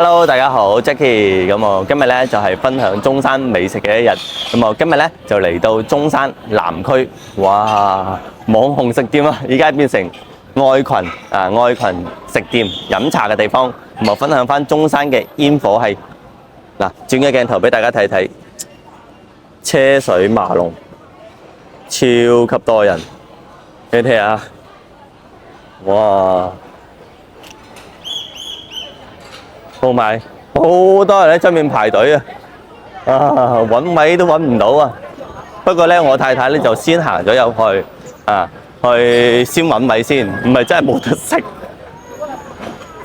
Hello，大家好，Jackie。咁我今日咧就係分享中山美食嘅一日。咁我今日咧就嚟到中山南區，哇！網紅食店啊，而家變成愛群食店飲茶嘅地方。咁我分享翻中山嘅煙火氣。嗱，轉個鏡頭俾大家睇睇，車水馬龍，超級多人，你睇下，哇！同埋好多人喺出面排隊啊！揾位都揾唔到啊！不過咧，我太太咧就先行咗入去去先揾位先，唔係真係冇得食，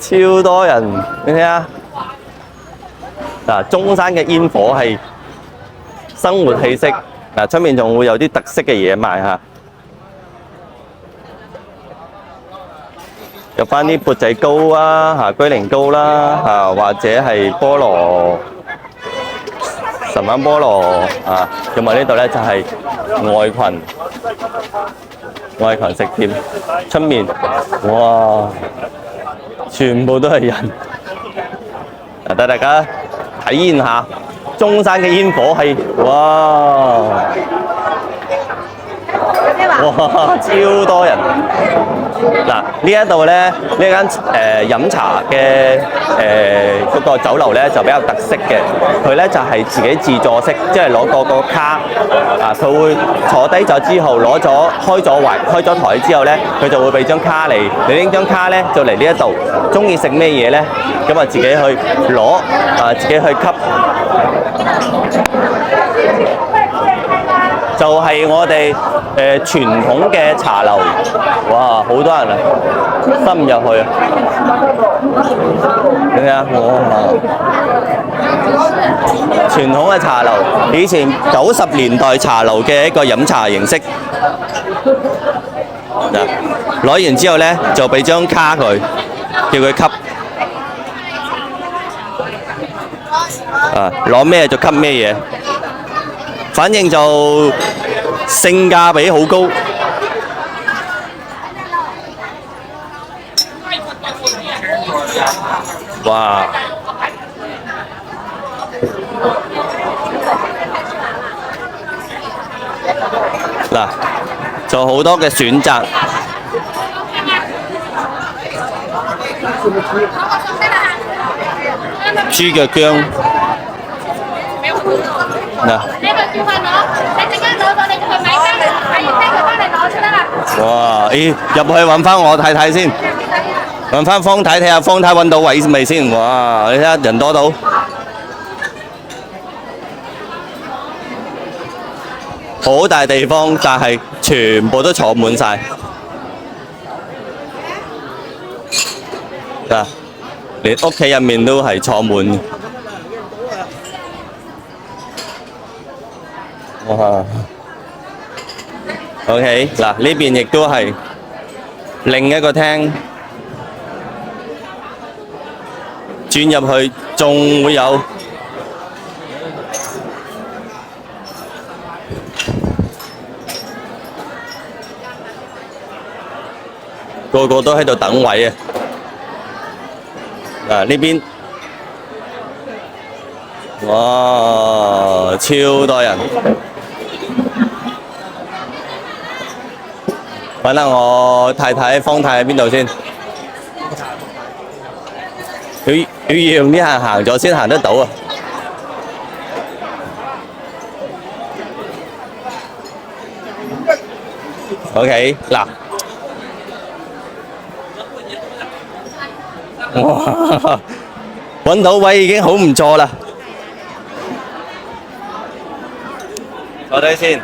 超多人，你睇下中山嘅煙火係生活氣息，出面仲會有啲特色嘅嘢賣嚇。有翻啲缽仔糕啊，龜苓膏啦，或者係菠蘿神灣菠蘿咁埋呢度咧就係愛群食店，出面哇，全部都係人，帶大家體驗下中山嘅煙火氣，哇，超多人！嗱，呢一度咧，呢間飲茶嘅嗰個酒樓咧就比較特色嘅，佢咧就係自己自助式，即係攞個卡佢會坐低咗之後開咗台之後咧，佢就會俾張卡你，你拎張卡咧就嚟呢一度，中意食咩嘢咧，咁啊自己去攞自己去吸。就係我哋傳統嘅茶樓，哇！好多人啊，深入去啊！你睇下，傳統嘅茶樓，以前90年代茶樓嘅一個飲茶形式。攞完之後咧，就俾張卡佢，叫佢吸。攞咩就吸咩嘢。反正就性價比好高，哇！嗱，就好多嘅選擇，豬腳薑。嗱，哇！咦，入去揾翻我太太先，揾翻方太睇下方太揾到位未先？哇！你睇下人多到，好大地方，但係全部都坐滿晒。嗱，連屋企入面都係坐滿。哇 ！OK， 嗱呢邊亦都係另一個廳，轉入去仲會有個個都喺度等位啊！嗱呢邊，哇，超多人！揾下我太太方太喺邊度先？要讓啲人行咗先行得到啊！OK， 嗱，哇，揾到位已經好唔錯啦。坐低先。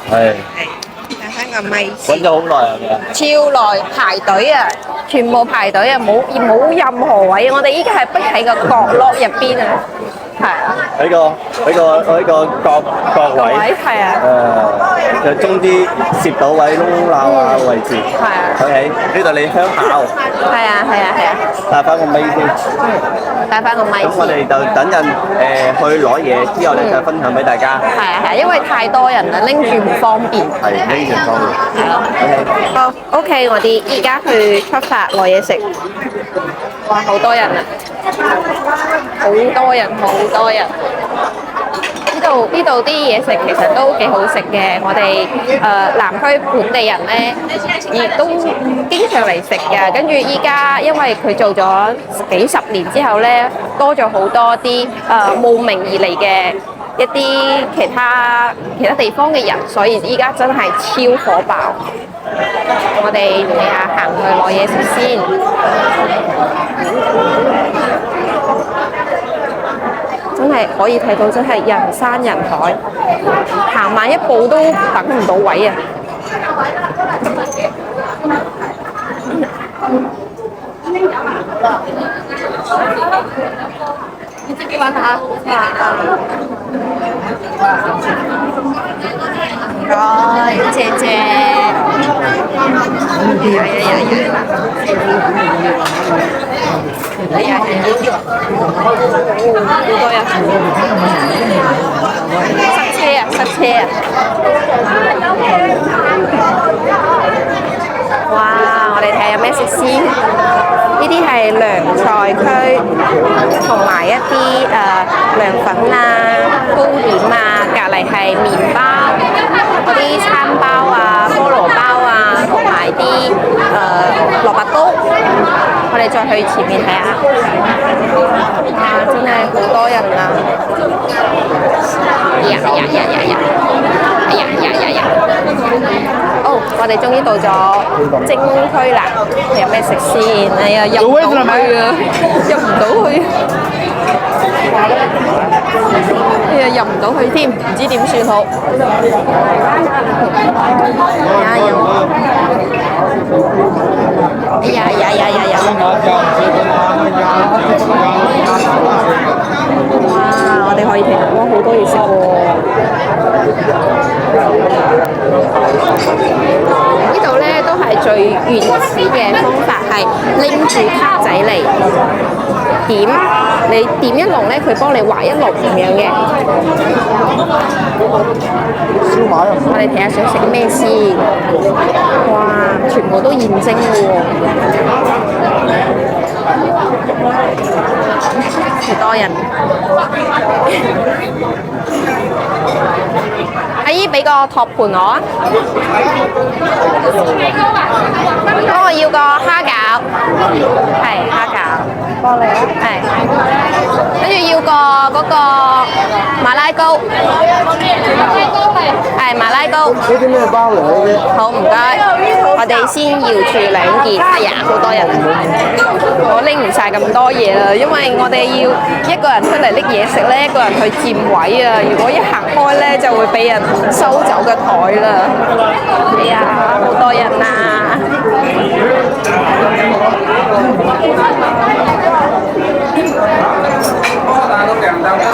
係，帶翻個咪。揾咗好耐係咪啊？超耐排隊啊！全部排隊啊！冇任何位，我哋依家係逼喺個角落入邊啊！係啊，喺個角位，位係啊，就中啲攝到位窿罅啊位置。係啊， OK，呢度你香口，係啊，係啊，係啊，帶翻個咪先。帶翻個咪咁我先。哋就等陣去攞嘢之後咧，就分享俾大家。係啊係啊，因為太多人啦，拎住唔方便。係呢條方面。係咯。 OK。好，OK，我哋而家去出發攞嘢食。哇，好多人啊！好多人，好多人。呢度啲嘢食其實都幾好食嘅，我哋南區本地人咧亦都經常嚟食嘅。跟住依家因為佢做咗幾十年之後咧，多咗好多啲慕名而嚟嘅一啲其他地方嘅人，所以依家真係超火爆。我哋睇下行去攞嘢食先。真係可以睇到，真係人山人海，行慢一步都等唔到位啊！你自己玩下。唔該，姐姐。哎呀，好多人，塞車啊，塞車啊！哇，我哋睇下有咩食先。呢啲係涼菜區，同埋一啲涼粉啊、糕點啊，隔離係麵包，嗰啲餐包啊、菠蘿包啊，同埋啲蘿蔔糕。我哋再去前面睇下，哇！真係好多人啊！呀！哦，我哋終於到咗精區啦！有咩食先？哎呀，入唔到去啊！入唔到去，哎呀，入唔到去添，唔知點算好。加油！哎呀！哇！我哋可以睇到，哇，好多嘢食喎！呢度咧都係最原始嘅方法，係拎住卡仔嚟點，你點一籠咧，佢幫你畫一籠咁樣嘅。我哋睇下想食咩先。哇！全部都現蒸嘅喎。好多人。阿姨俾個托盤我啊！我要個蝦餃，係蝦餃，過嚟啊！係，跟住要個嗰個馬拉糕，係馬拉糕。呢啲咩包嚟嘅？好，唔該。我哋先搖住2件。哎呀，好多人啊！我拎唔晒咁多嘢啦，因為我哋要一個人出嚟拎嘢食咧，一個人去佔位啊！如果一行開咧，就會俾人收走個台啦。哎呀，好多人啊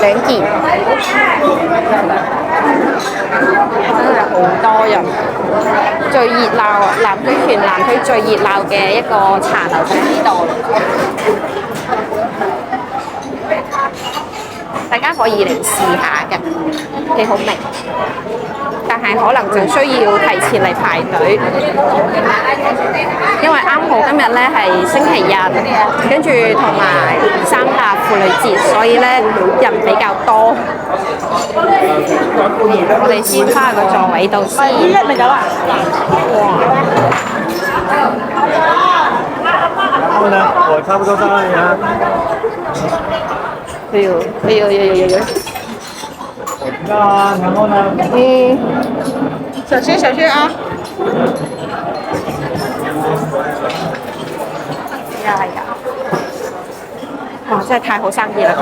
！2件，真係好多人，最熱鬧，全南區最熱鬧嘅一個茶樓就喺呢度。大家可以嚟試下嘅，幾好味。但係可能就需要提前嚟排隊，因為啱好今日咧係星期日，跟住同埋3八婦女節，所以咧人比較多。我哋先翻去個座位度先。哇！我差不多到呀。哎呦！那然后呢？小心啊！呀！哇，真係太好生意啦佢！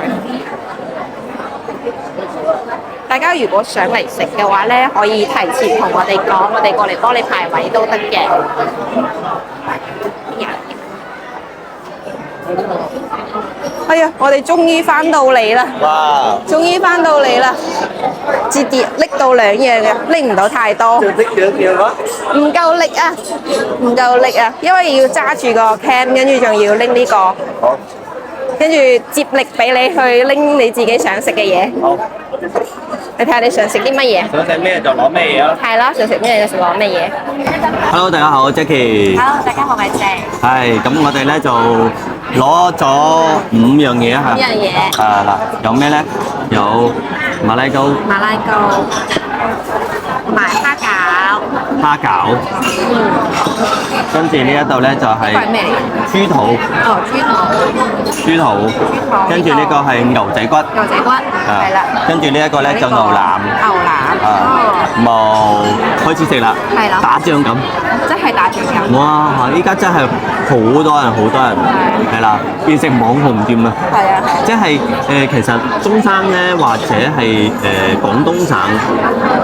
大家如果想嚟食嘅話咧，可以提前同我哋講，我哋過嚟幫你排位都得嘅。呀！哎呀，我哋終於翻到嚟啦！哇！終於翻到嚟啦！折疊拎到兩樣嘅，拎唔到太多，拎兩樣咯。唔夠力啊！唔夠力啊！因為要揸住個 cam，跟住仲要拎呢個，好，跟住接力俾你去拎你自己想食嘅嘢。好，你睇下你想食啲乜嘢？想食咩就攞咩嘢咯。係咯，想食咩就攞咩嘢。 Hello，大家好，Jackie。 Hello，大家好，我係鄭。係，咁我哋咧就攞咗5樣嘢嚇。5樣嘢。啊嗱，有咩咧？有馬拉糕、馬拉糕同埋蝦餃。蝦餃，跟住呢一度咧就係呢個係咩嚟？豬肚，哦，豬肚。跟住呢個係牛仔骨，牛仔骨。係啦。跟住呢一個咧就牛腩，牛腩。哦。冇開始食啦，係啦打仗咁。即係打醬油。哇！依家真係好多人，係啦，變成網紅店啦。係啊係。即係其實中山咧，或者係廣東省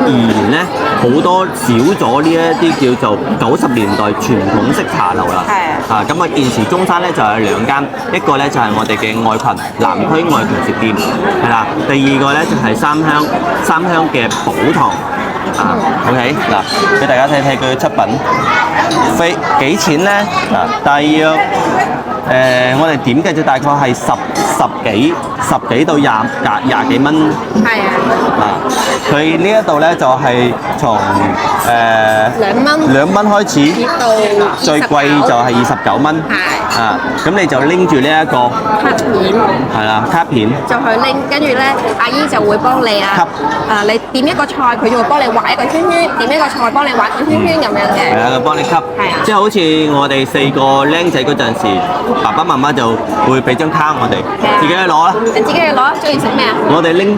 而言咧，好多少咗呢一啲叫做90年代傳統式茶樓啦。係啊，咁啊現時中山咧就有2間，一個咧就係我哋嘅愛群南區愛群食店，係啦。第二個咧就係三鄉嘅寶堂。啊，OK 嗱，俾大家睇睇佢嘅出品，費幾錢咧？嗱，大約我哋點嘅就大概係十幾到廿幾蚊。係啊。啊，佢呢一度咧就係從2蚊開始，到最貴就係29蚊。係。啊，咁你就拎住呢一個卡片。係啦，卡片。就去拎，跟住咧，阿姨就會幫你啊。你點一個菜，佢就會幫你畫一個圈圈；點一個菜，幫你畫個圈圈咁樣嘅。係啊，佢幫你吸。係啊。即係好似我哋4個僆仔嗰陣時，爸爸媽媽就會俾張卡我哋，自己去攞啦。你自己去攞，中意食咩啊？我哋拎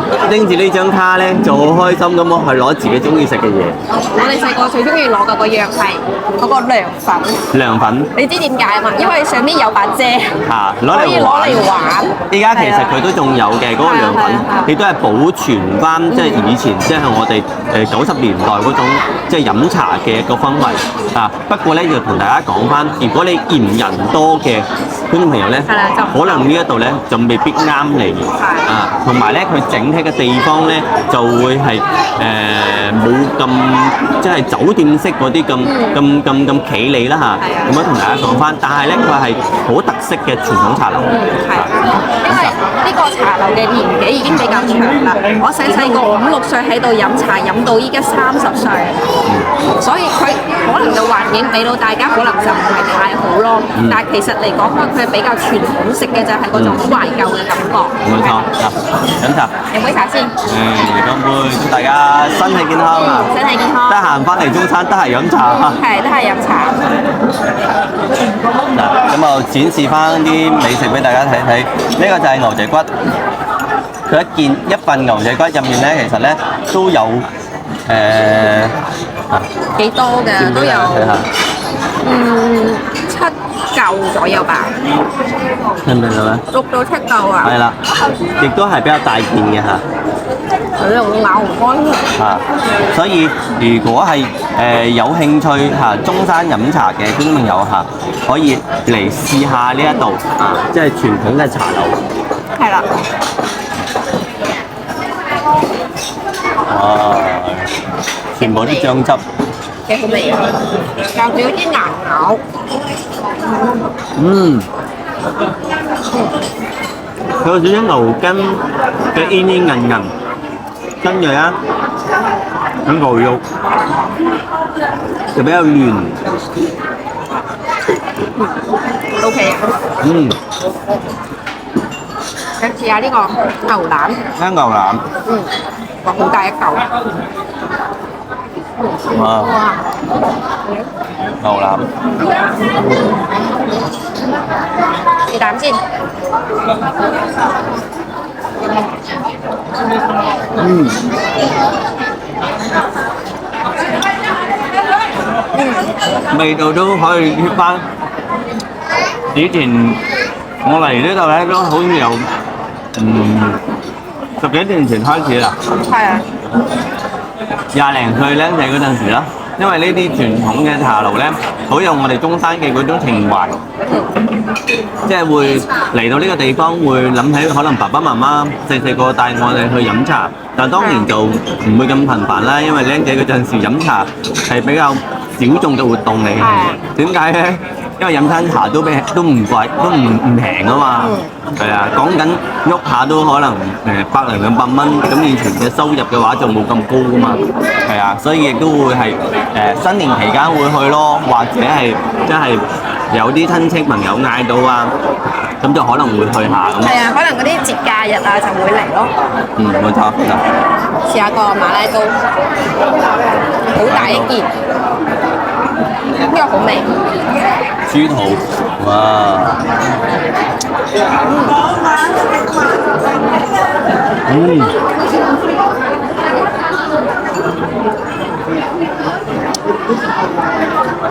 住呢張卡咧，就好開心咁樣去攞自己中意食嘅嘢。我哋細個最中意攞嘅個樣係嗰個涼粉。涼粉。你知點解嘛？因為上面有把遮。嚇，可以攞嚟玩。依家其實佢都仲有嘅嗰個涼粉，亦都係保存翻即係以前即係我哋90年代嗰種即係飲茶嘅個氛圍啊。不過咧就同大家講翻，如果你嫌人多嘅觀眾朋友咧，可能呢一度咧就未必啱你啊。同埋咧佢整體嘅地方咧就會係冇咁即係酒店式嗰啲咁企理啦嚇。咁樣同大家講翻，但係咧佢係好特色嘅傳統茶樓。係，因為呢個茶樓嘅年紀已經比較長啦。我細個5、6歲喺度飲茶，飲到依家30歲，所以佢可能嘅環境俾到大家可能就唔係太好咯。但係其實嚟講，佢係比較傳統式嘅，就係嗰種懷舊嘅感覺。冇錯，飲茶。飲杯茶先。乾杯！祝大家身體健康啊！身體健康。得閒翻嚟中餐，得閒飲茶。係，得閒飲茶。嗱，咁就展示翻啲美食俾大家睇睇。呢個就係牛仔骨，佢一份牛仔骨入面咧，其實咧都有幾多㗎？都有7嚿左右吧。聽唔聽到咧6到7嚿啊！係啦，亦都係比較大件嘅嚇。佢用咬唔開。啊，所以如果係有興趣中山飲茶嘅觀眾朋友可以嚟試下呢一度啊，即係傳統嘅茶樓。係啦。哇！全部啲醬汁。幾好味啊！有啲難咬。佢有少少牛筋嘅煙煙韌韌，跟住咧，佢牛肉就比較嫩。OK 啊。再試下呢個牛腩。牛腩。哇，好大一嚿。哇！牛腩。試啖先。味道都可以貼翻。以前我嚟呢度咧都好似有10幾年前開始啦。係啊。20零歲僆仔嗰陣時啦。因為呢啲傳統嘅茶樓咧，好有我哋中山嘅嗰種情懷，即係會嚟到呢個地方會諗起可能爸爸媽媽細個帶我哋去飲茶，但係當然就唔會咁頻繁啦，因為僆仔嗰陣時飲茶係比較小眾嘅活動嚟嘅。點解咧？因為飲餐茶都唔貴，都唔平啊嘛。係啊，講緊喐下都可能100-200蚊，咁以前嘅收入嘅話就冇咁高噶嘛。係啊，所以亦都會係新年期間會去咯，或者係即係有啲親戚朋友嗌到啊，咁就可能會去下咁。係啊，可能嗰啲節假日啊就會嚟咯。冇錯。試下個馬拉糕，好大一件，呢個好味。豬肚，哇！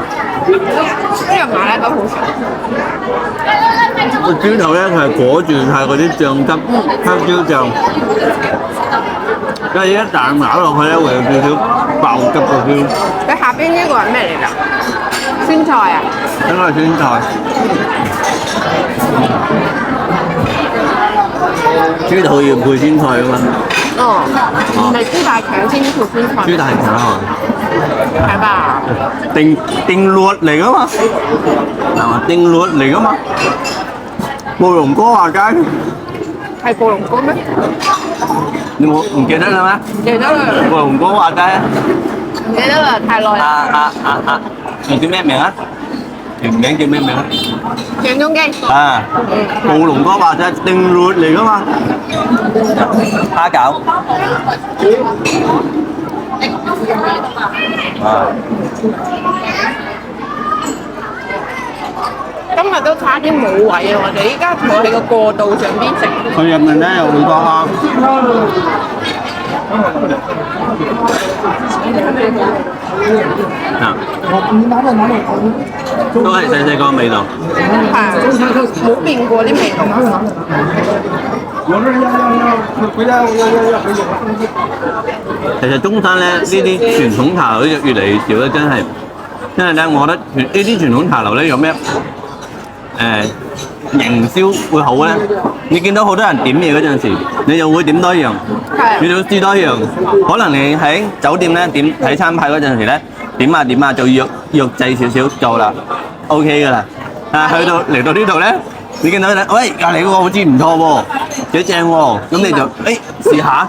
呢個馬拉糕好食。個豬頭咧，佢係裹住晒嗰啲醬汁，香蕉醬，跟住一啖咬落去咧，會有少少爆汁嘅 feel。佢下邊呢個係咩嚟㗎？酸菜啊？應該係酸菜。豬肚要配酸菜㗎嘛？哦，唔係豬大腸先配酸菜。豬大腸啊！係吧？定律嚟㗎嘛？係嘛？定律嚟㗎嘛？慕容哥話齋。係暴龍糕咩？你冇唔記得啦咩？記得啦。慕容哥話齋。唔記得啦，太耐啦。你叫咩名啊？原名叫咩名啊？鄭中基。啊，慕容哥話齋定律嚟㗎嘛？蝦餃。啊！今日都差啲冇位啊！我哋依家坐喺個過道上邊食。佢入面咧有好多蝦。啊！都係細個味道。係，冇變過啲味道。其實中山咧呢啲傳統茶樓越嚟越少啦，真係。因為咧，我覺得呢啲傳統茶樓咧有咩營銷會好咧？你見到好多人點嘢嗰陣時，你就會點多樣，你就試多樣。可能你喺酒店咧點睇餐牌嗰陣時咧，點啊就藥劑少少夠啦 ，OK 噶啦。啊，嚟到呢度咧，你見到咧，喂，隔離嗰個好似唔錯喎，幾正喎，咁你就試下。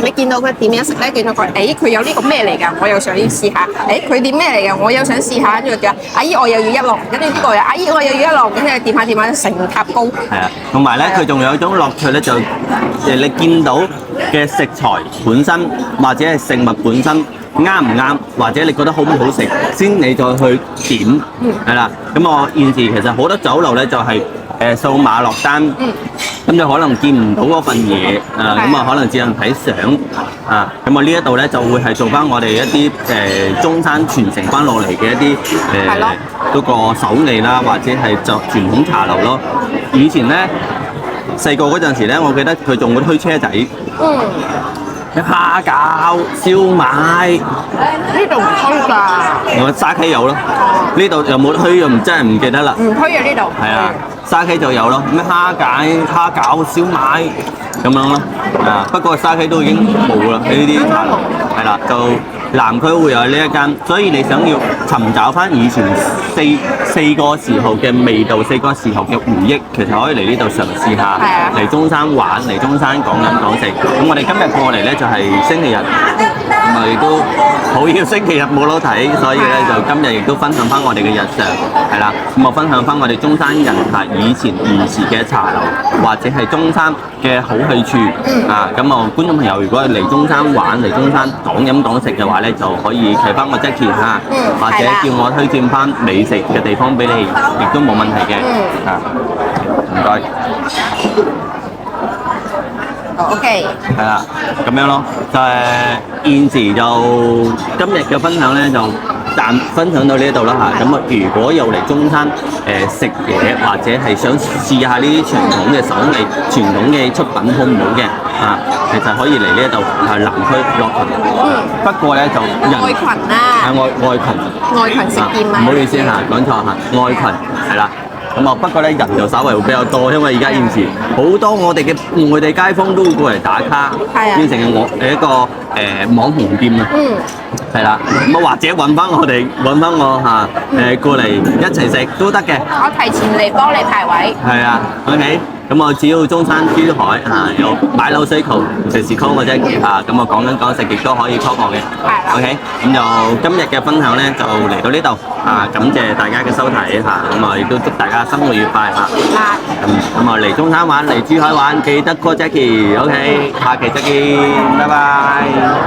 你見到佢點樣食咧？見到佢，佢有呢個咩嚟㗎？我又想要試下。佢點咩嚟㗎？我又想試下。跟住就阿姨，我又要一籠。跟住呢個阿姨，我又要一籠。跟住點下成塔糕。係啊，同埋咧，佢仲有一種樂趣咧，就你見到嘅食材本身或者係食物本身啱唔啱，或者你覺得好唔好食，先你再去點。係啦，咁我現時其實好多酒樓咧就係掃碼落單。咁就可能見唔到嗰份嘢，咁啊可能只能睇相，咁我呢一度咧就會係做翻我哋一啲中山傳承翻落嚟嘅一啲嗰個手藝啦，或者係就傳統茶樓咯。以前咧細個嗰陣時咧，我記得佢仲會推車仔，蝦餃、燒賣，呢度唔推㗎。我沙溪有咯，呢度有冇推又真係唔記得啦。唔推啊呢度。係啊。沙溪就有咯，咩蝦餃、燒賣咁樣咯，不過沙溪都已經冇啦，呢啲茶樓係啦，就南區會有呢一間，所以你想要尋找翻以前四個時候嘅味道、4個時候嘅回憶，其實可以嚟呢度嘗試下，嚟中山玩，嚟中山講飲講食。咁我哋今日過嚟咧就係星期日，咁我哋都好要星期日冇得睇，所以咧就今日亦都分享翻我哋嘅日常，係啦，咁我分享翻我哋中山人客以前兒時嘅茶樓，或者係中山嘅好去處，咁我觀眾朋友如果係嚟中山玩、嚟中山講飲講食嘅話咧，就可以睇翻我Jackie或者叫我推薦翻美食嘅地方俾你，亦都冇問題嘅，唔該。OK。係啦，咁樣咯，就係現時就今日嘅分享咧就暫分享到呢一度啦嚇。咁啊，如果又嚟中山食嘢，或者係想試下呢啲傳統嘅手藝、傳統嘅出品好唔好嘅其實可以嚟呢一度係南區樂群。不過咧就人愛群啊！愛群。愛群食店啊，唔好意思嚇，講錯嚇，愛群係啦。咁啊，不過咧人就稍為會比較多，因為而家現時好多我哋嘅外地街坊都會過嚟打卡，係啊變成一個網紅店啊。嗯，係啦，咁啊或者揾翻我嚇過嚟一齊食都得嘅。我提前嚟幫你排位。係啊，OK。咁我只要中山珠海有買樓需求，隨時 call 我啫咁我講食亦都可以 call 我嘅。係啦 OK。咁就今日嘅分享咧就嚟到呢度感謝大家嘅收睇咁啊亦都祝大家生活愉快咁啊嚟中山玩嚟珠海玩記得 call Jackie。OK。下期再見，拜拜。